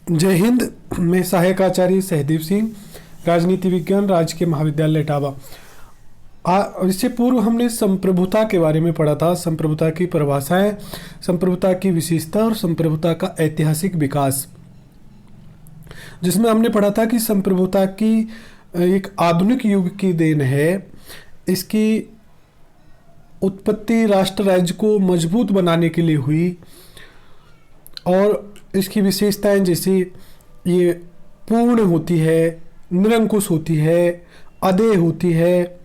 जय हिंद। मैं सहायक आचार्य सहदेव सिंह, राजनीति विज्ञान राजकीय महाविद्यालय इटावा। इससे पूर्व हमने संप्रभुता के बारे में पढ़ा था। संप्रभुता की परिभाषाएं, संप्रभुता की विशेषता और संप्रभुता का ऐतिहासिक विकास, जिसमें हमने पढ़ा था कि संप्रभुता की एक आधुनिक युग की देन है। इसकी उत्पत्ति राष्ट्र राज्य को मजबूत बनाने के लिए हुई और इसकी विशेषताएं जैसे ये पूर्ण होती है, निरंकुश होती है, अदेय होती है,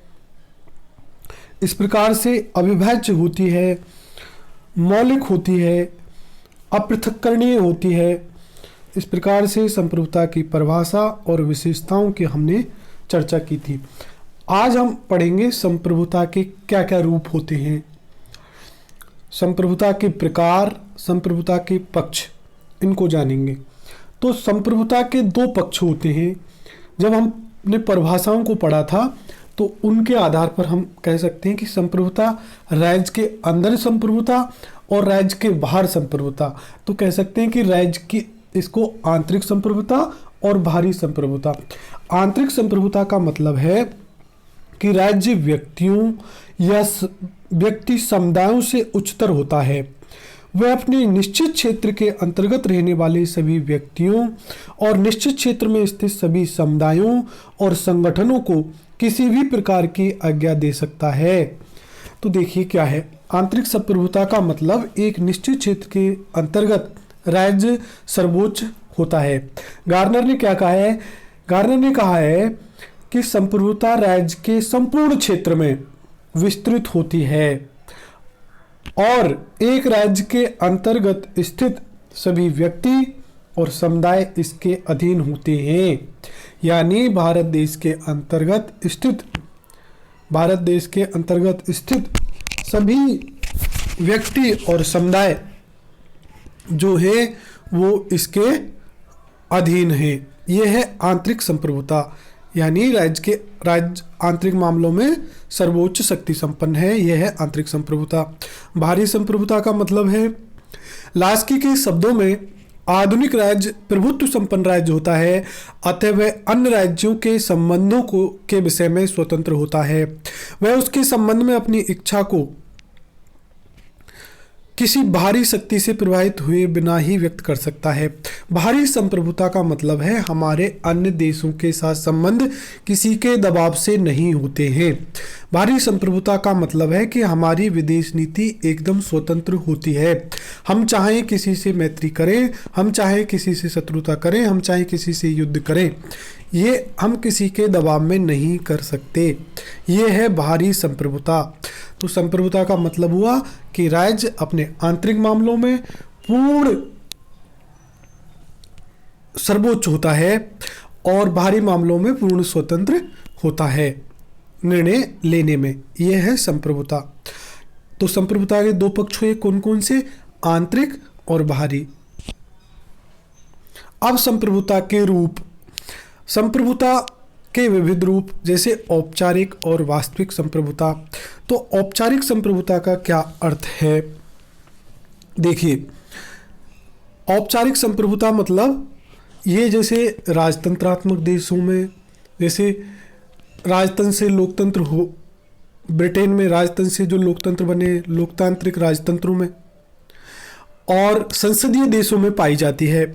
इस प्रकार से अविभाज्य होती है, मौलिक होती है, अपृथक्करणीय होती है। इस प्रकार से संप्रभुता की परिभाषा और विशेषताओं की हमने चर्चा की थी। आज हम पढ़ेंगे संप्रभुता के क्या क्या रूप होते हैं, संप्रभुता के प्रकार, संप्रभुता के पक्ष, इनको जानेंगे। तो संप्रभुता के दो पक्ष होते हैं। जब हमने परिभाषाओं को पढ़ा था तो उनके आधार पर हम कह सकते हैं कि संप्रभुता राज्य के अंदर संप्रभुता और राज्य के बाहर संप्रभुता। तो कह सकते हैं कि राज्य की इसको आंतरिक संप्रभुता और बाहरी संप्रभुता। आंतरिक संप्रभुता का मतलब है कि राज्य व्यक्तियों या व्यक्ति समुदायों से उच्चतर होता है। वह अपने निश्चित क्षेत्र के अंतर्गत रहने वाले सभी व्यक्तियों और निश्चित क्षेत्र में स्थित सभी समुदायों और संगठनों को किसी भी प्रकार की आज्ञा दे सकता है। तो देखिए क्या है आंतरिक संप्रभुता का मतलब, एक निश्चित क्षेत्र के अंतर्गत राज्य सर्वोच्च होता है। गार्नर ने क्या कहा है? गार्नर ने कहा है कि संप्रभुता राज्य के संपूर्ण क्षेत्र में विस्तृत होती है और एक राज्य के अंतर्गत स्थित सभी व्यक्ति और समुदाय इसके अधीन होते हैं। यानी भारत देश के अंतर्गत स्थित सभी व्यक्ति और समुदाय जो है वो इसके अधीन है। यह है आंतरिक संप्रभुता, यानी राज्य आंतरिक मामलों में सर्वोच्च शक्ति संपन्न है। यह है आंतरिक संप्रभुता। बाहरी संप्रभुता का मतलब है, लास्की के शब्दों में, आधुनिक राज्य प्रभुत्व संपन्न राज्य होता है, अतः वह अन्य राज्यों के संबंधों के विषय में स्वतंत्र होता है। वह उसके संबंध में अपनी इच्छा को किसी बाहरी शक्ति से प्रभावित हुए बिना ही व्यक्त कर सकता है। बाहरी संप्रभुता का मतलब है हमारे अन्य देशों के साथ संबंध किसी के दबाव से नहीं होते हैं। बाहरी संप्रभुता का मतलब है कि हमारी विदेश नीति एकदम स्वतंत्र होती है। हम चाहे किसी से मैत्री करें, हम चाहे किसी से शत्रुता करें, हम चाहे किसी से युद्ध करें, ये हम किसी के दबाव में नहीं कर सकते। ये है बाहरी संप्रभुता। तो संप्रभुता का मतलब हुआ कि राज्य अपने आंतरिक मामलों में पूर्ण सर्वोच्च होता है और बाहरी मामलों में पूर्ण स्वतंत्र होता है निर्णय लेने में। यह है संप्रभुता। तो संप्रभुता के दो पक्ष हुए, कौन कौन से? आंतरिक और बाहरी। अब संप्रभुता के रूप। संप्रभुता के विविध रूप, जैसे औपचारिक और वास्तविक संप्रभुता। तो औपचारिक संप्रभुता का क्या अर्थ है? देखिए, औपचारिक संप्रभुता मतलब ये जैसे राजतंत्रात्मक देशों में, जैसे राजतंत्र से लोकतंत्र हो, ब्रिटेन में राजतंत्र से जो लोकतंत्र बने, लोकतांत्रिक राजतंत्रों में, और संसदीय देशों में पाई जाती है।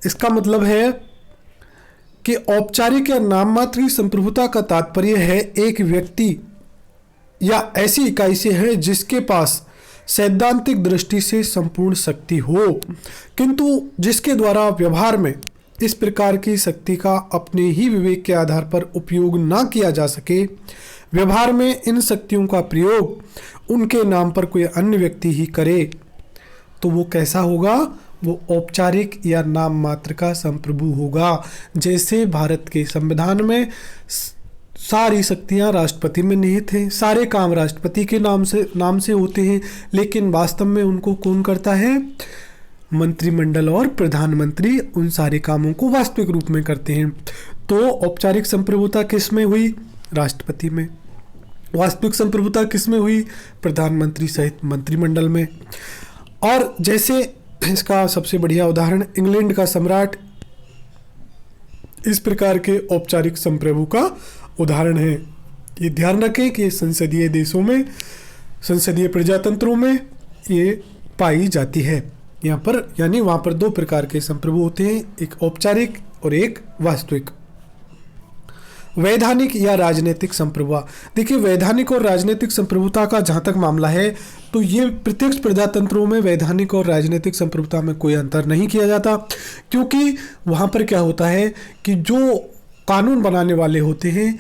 इसका मतलब है कि औपचारिक या नाम मात्र की संप्रभुता का तात्पर्य है एक व्यक्ति या ऐसी इकाई से है जिसके पास सैद्धांतिक दृष्टि से संपूर्ण शक्ति हो, किंतु जिसके द्वारा व्यवहार में इस प्रकार की शक्ति का अपने ही विवेक के आधार पर उपयोग ना किया जा सके। व्यवहार में इन शक्तियों का प्रयोग उनके नाम पर कोई अन्य व्यक्ति ही करे, तो वो कैसा होगा? वो औपचारिक या नाम मात्र का संप्रभु होगा। जैसे भारत के संविधान में सारी शक्तियां राष्ट्रपति में निहित हैं, सारे काम राष्ट्रपति के नाम से होते हैं, लेकिन वास्तव में उनको कौन करता है? मंत्रिमंडल और प्रधानमंत्री उन सारे कामों को वास्तविक रूप में करते हैं। तो औपचारिक संप्रभुता किस में हुई? राष्ट्रपति में। वास्तविक संप्रभुता किस में हुई? प्रधानमंत्री सहित मंत्रिमंडल में। और जैसे इसका सबसे बढ़िया उदाहरण इंग्लैंड का सम्राट इस प्रकार के औपचारिक संप्रभु का उदाहरण है। ये ध्यान रखें कि संसदीय देशों में, संसदीय प्रजातंत्रों में ये पाई जाती है। यहाँ पर यानी वहाँ पर दो प्रकार के संप्रभु होते हैं, एक औपचारिक और एक वास्तविक। वैधानिक या राजनीतिक संप्रभुता। देखिए, वैधानिक और राजनीतिक संप्रभुता का जहाँ तक मामला है तो ये प्रत्यक्ष प्रजातंत्रों में वैधानिक और राजनीतिक संप्रभुता में कोई अंतर नहीं किया जाता, क्योंकि वहाँ पर क्या होता है कि जो कानून बनाने वाले होते हैं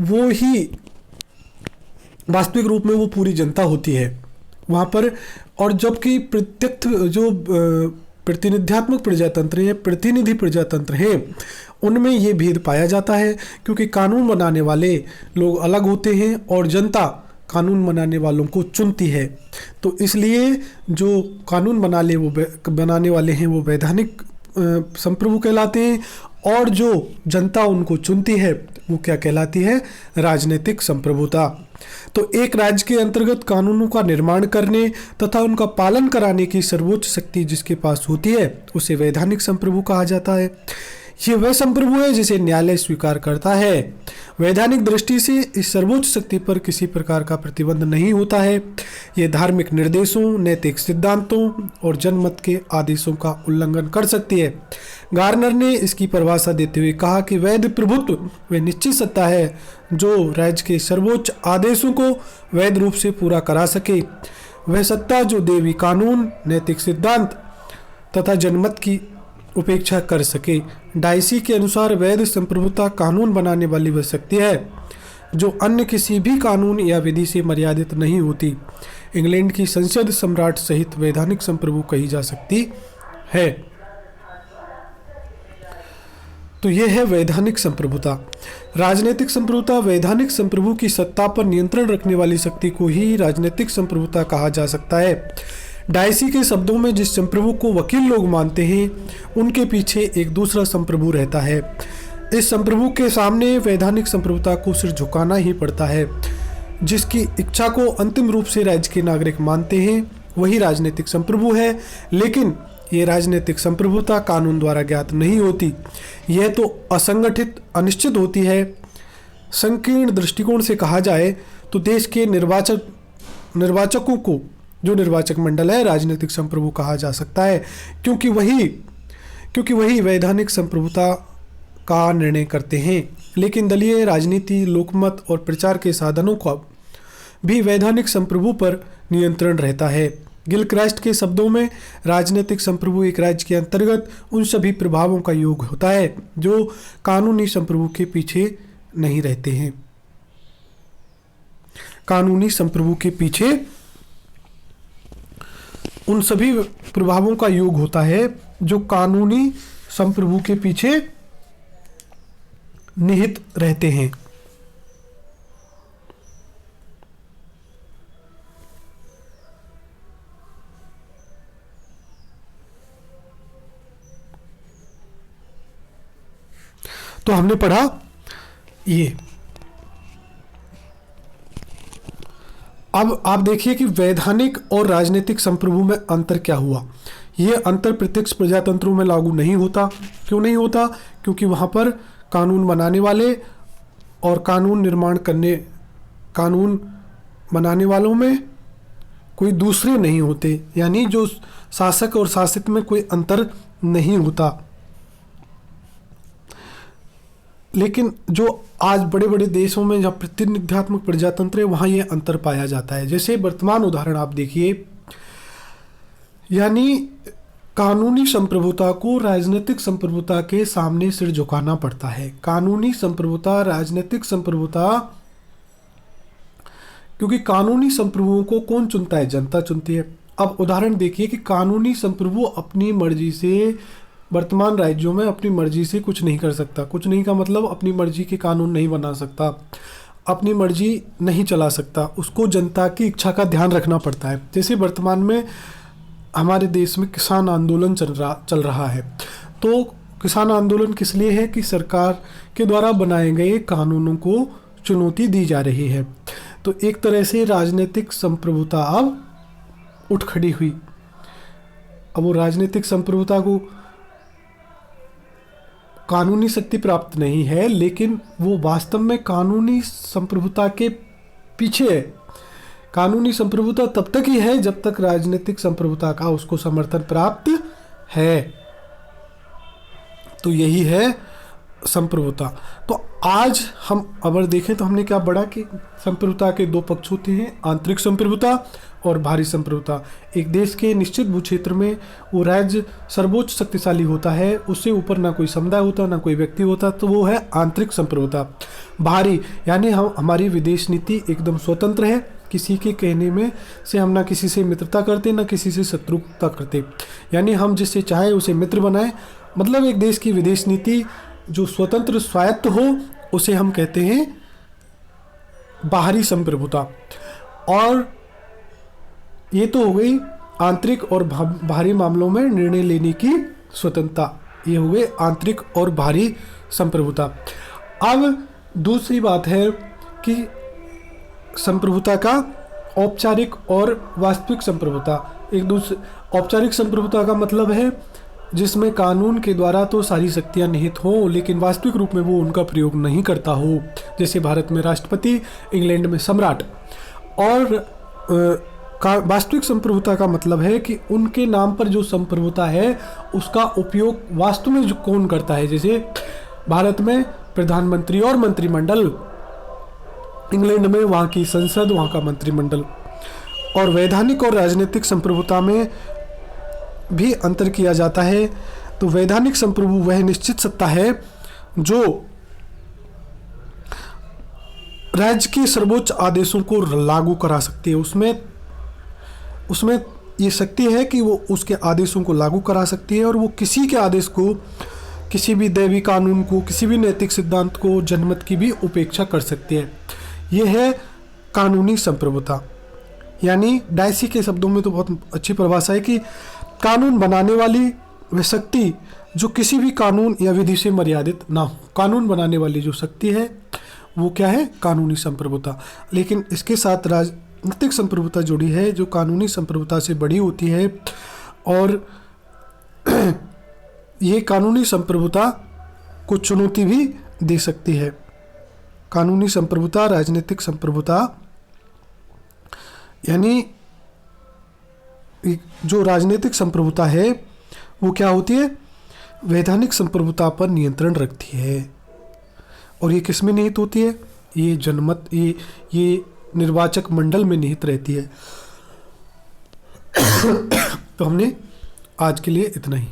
वो ही वास्तविक रूप में वो पूरी जनता होती है वहाँ पर। और जबकि प्रत्यक्ष जो प्रतिनिध्यात्मक प्रजातंत्र है, प्रतिनिधि प्रजातंत्र है, उनमें ये भेद पाया जाता है, क्योंकि कानून बनाने वाले लोग अलग होते हैं और जनता कानून बनाने वालों को चुनती है। तो इसलिए जो कानून बनाने वाले हैं वो वैधानिक संप्रभु कहलाते हैं, और जो जनता उनको चुनती है वो क्या कहलाती है? राजनीतिक संप्रभुता। तो एक राज्य के अंतर्गत कानूनों का निर्माण करने तथा उनका पालन कराने की सर्वोच्च शक्ति जिसके पास होती है उसे वैधानिक संप्रभु कहा जाता है। ये वह संप्रभु है जिसे न्यायालय स्वीकार करता है। वैधानिक दृष्टि से इस सर्वोच्च शक्ति पर किसी प्रकार का प्रतिबंध नहीं होता है। ये धार्मिक निर्देशों, नैतिक सिद्धांतों और जनमत के आदेशों का उल्लंघन कर सकती है। गार्नर ने इसकी परिभाषा देते हुए कहा कि वैध प्रभुत्व वह निश्चित सत्ता है जो राज्य के सर्वोच्च आदेशों को वैध रूप से पूरा करा सके। वह सत्ता जो देवी कानून, नैतिक सिद्धांत तथा जनमत की उपेक्षा कर सके। डाइसी के अनुसार वैध संप्रभुता कानून बनाने वाली वह शक्ति है जो अन्य किसी भी कानून या विधि से मर्यादित नहीं होती। इंग्लैंड की संसद सम्राट सहित वैधानिक संप्रभु कही जा सकती है। तो यह है वैधानिक संप्रभुता। राजनीतिक संप्रभुता। वैधानिक संप्रभु की सत्ता पर नियंत्रण रखने वाली शक्ति को ही राजनीतिक संप्रभुता कहा जा सकता है। डाइसी के शब्दों में जिस संप्रभु को वकील लोग मानते हैं उनके पीछे एक दूसरा संप्रभु रहता है। इस संप्रभु के सामने वैधानिक संप्रभुता को सिर झुकाना ही पड़ता है। जिसकी इच्छा को अंतिम रूप से राज्य के नागरिक मानते हैं वही राजनीतिक संप्रभु है, लेकिन ये राजनीतिक संप्रभुता कानून द्वारा ज्ञात नहीं होती। यह तो असंगठित, अनिश्चित होती है। संकीर्ण दृष्टिकोण से कहा जाए तो देश के निर्वाचकों को, जो निर्वाचक मंडल है, राजनीतिक संप्रभु कहा जा सकता है, क्योंकि वही वैधानिक संप्रभुता का निर्णय करते हैं। लेकिन दलीय राजनीति, लोकमत और प्रचार के साधनों का भी वैधानिक संप्रभु पर नियंत्रण रहता है। गिलक्राइस्ट के शब्दों में राजनीतिक संप्रभु एक राज्य के अंतर्गत उन सभी प्रभावों का योग होता है जो कानूनी संप्रभु के पीछे नहीं रहते हैं। कानूनी संप्रभु के पीछे उन सभी प्रभावों का योग होता है जो कानूनी संप्रभु के पीछे निहित रहते हैं। तो हमने पढ़ा ये। अब आप देखिए कि वैधानिक और राजनीतिक संप्रभु में अंतर क्या हुआ। यह अंतर प्रत्यक्ष प्रजातंत्रों में लागू नहीं होता। क्यों नहीं होता? क्योंकि वहाँ पर कानून बनाने वाले और कानून बनाने वालों में कोई दूसरे नहीं होते, यानी जो शासक और शासित में कोई अंतर नहीं होता। लेकिन जो आज बड़े बड़े देशों में जहाँ प्रतिनिध्यात्मक प्रजातंत्र है वहाँ ये अंतर पाया जाता है। जैसे वर्तमान उदाहरण आप देखिए, यानी कानूनी संप्रभुता को राजनीतिक संप्रभुता के सामने सिर झुकाना पड़ता है। कानूनी संप्रभुता, राजनीतिक संप्रभुता, क्योंकि कानूनी संप्रभुओं को कौन चुनता है? जनता चुनती है। अब उदाहरण देखिए कि कानूनी संप्रभु अपनी मर्जी से वर्तमान राज्यों में अपनी मर्जी से कुछ नहीं कर सकता। कुछ नहीं का मतलब अपनी मर्जी के कानून नहीं बना सकता, अपनी मर्जी नहीं चला सकता। उसको जनता की इच्छा का ध्यान रखना पड़ता है। जैसे वर्तमान में हमारे देश में किसान आंदोलन चल रहा है, तो किसान आंदोलन किस लिए है? कि सरकार के द्वारा बनाए गए कानूनों को चुनौती दी जा रही है। तो एक तरह से राजनीतिक संप्रभुता अब उठ खड़ी हुई। अब वो राजनीतिक संप्रभुता को कानूनी शक्ति प्राप्त नहीं है, लेकिन वो वास्तव में कानूनी संप्रभुता के पीछे है। कानूनी संप्रभुता तब तक ही है जब तक राजनीतिक संप्रभुता का उसको समर्थन प्राप्त है। तो यही है संप्रभुता। तो आज हम अगर देखें तो हमने क्या पढ़ा कि संप्रभुता के दो पक्ष होते हैं, आंतरिक संप्रभुता और बाहरी संप्रभुता। एक देश के निश्चित भू क्षेत्र में वो राज्य सर्वोच्च शक्तिशाली होता है, उससे ऊपर ना कोई समुदाय होता ना कोई व्यक्ति होता, तो वो है आंतरिक संप्रभुता। बाहरी यानी हमारी विदेश नीति एकदम स्वतंत्र है, किसी के कहने में से हम ना किसी से मित्रता करते ना किसी से शत्रुता करते, यानी हम जिससे चाहे उसे मित्र बनाए। मतलब एक देश की विदेश नीति जो स्वतंत्र स्वायत्त हो उसे हम कहते हैं बाहरी संप्रभुता। और ये तो हो गई आंतरिक और बाहरी मामलों में निर्णय लेने की स्वतंत्रता, ये हो गए आंतरिक और बाहरी संप्रभुता। अब दूसरी बात है कि संप्रभुता का औपचारिक और वास्तविक संप्रभुता। एक दूसरे औपचारिक संप्रभुता का मतलब है जिसमें कानून के द्वारा तो सारी शक्तियां निहित हों, लेकिन वास्तविक रूप में वो उनका प्रयोग नहीं करता हो, जैसे भारत में राष्ट्रपति, इंग्लैंड में सम्राट। और वास्तविक संप्रभुता का मतलब है कि उनके नाम पर जो संप्रभुता है उसका उपयोग वास्तव में जो कौन करता है, जैसे भारत में प्रधानमंत्री और मंत्रिमंडल, इंग्लैंड में वहाँ की संसद, वहाँ का मंत्रिमंडल। और वैधानिक और राजनीतिक संप्रभुता में भी अंतर किया जाता है। तो वैधानिक संप्रभु वह निश्चित सत्ता है जो राज्य के सर्वोच्च आदेशों को लागू करा सकती है। उसमें ये शक्ति है कि वो उसके आदेशों को लागू करा सकती है और वो किसी के आदेश को, किसी भी दैवी कानून को, किसी भी नैतिक सिद्धांत को, जनमत की भी उपेक्षा कर सकती है। ये है कानूनी संप्रभुता। यानी डायसी के शब्दों में तो बहुत अच्छी परिभाषा है कि कानून बनाने वाली वह शक्ति जो किसी भी कानून या विधि से मर्यादित ना हो। कानून बनाने वाली जो शक्ति है वो क्या है? कानूनी संप्रभुता। लेकिन इसके साथ राजनीतिक संप्रभुता जुड़ी है जो कानूनी संप्रभुता से बड़ी होती है। और ये कानूनी संप्रभुता को चुनौती भी दे सकती है। कानूनी संप्रभुता, राजनीतिक संप्रभुता, यानी जो राजनीतिक संप्रभुता है वो क्या होती है? वैधानिक संप्रभुता पर नियंत्रण रखती है। और ये किस में निहित होती है? ये जनमत, ये निर्वाचक मंडल में निहित रहती है। तो हमने आज के लिए इतना ही।